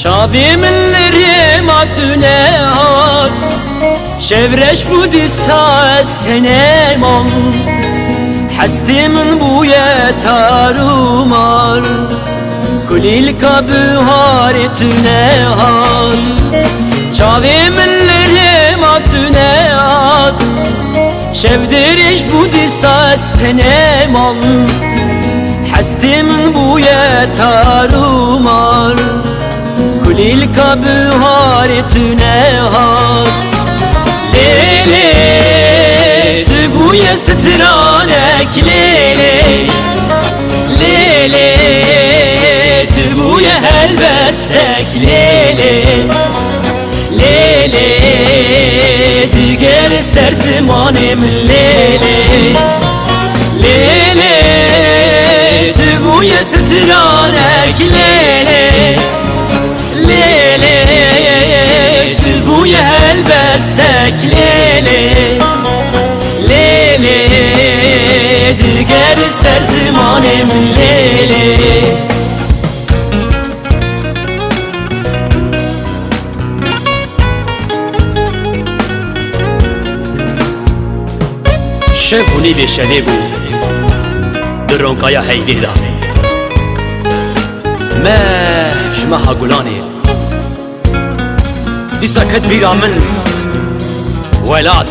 Çavimlerim adüne har Şevreş budi saaz tenemam Hestimin bu yetarumar Kulil kabı haretüne har Çavimlerim adüne har Şevreş budi saaz tenemam Hestimin bu yetarumar Kulil kabı haretüne har Lele Tübuye sıtıranek lele Lele Tübuye helbestek lele Lele Diger serzimanim lele Lele Tübuye sıtıranek lele Lele Tübuye helbestek lele Lele Diger serzimanim lele Şevhuni ve şevi bu Dronkaya heydida Mehşmeha gulani Disa kedbira min Velat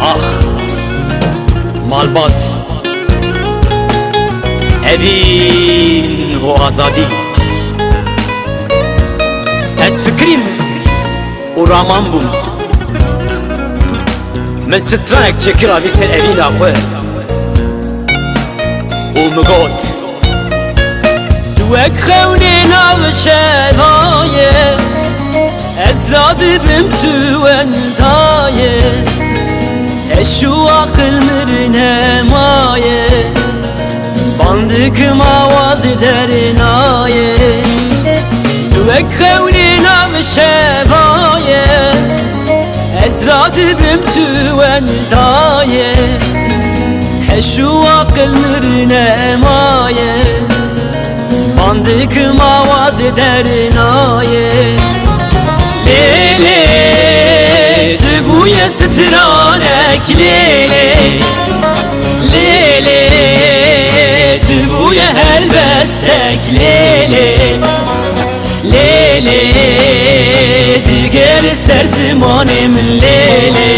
Ah Malbat Evin ve azadi Ez fikrim Uraman bum من سترانك تشكرا في سن أبينا أخوه ومقوت دوك خونينا بشهاية أسراد بمتو وانتاية أشو عقل مرنماية باندك موازي درناية دوك خونينا بشهاية أسراد بمتو وانتاية حشو عقل مرنماية باندك مواز درناية ليلي تبويا سترانك ليلي ليلي تبويا هلبستك ليلي ليلي Diger serzimanim lele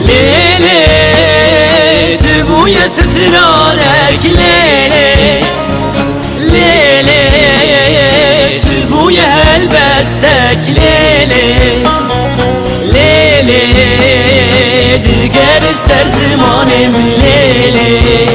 Lele Tübuye sıtıranek lele Lele Tübuye helbestek lele Lele Diger serzimanim lele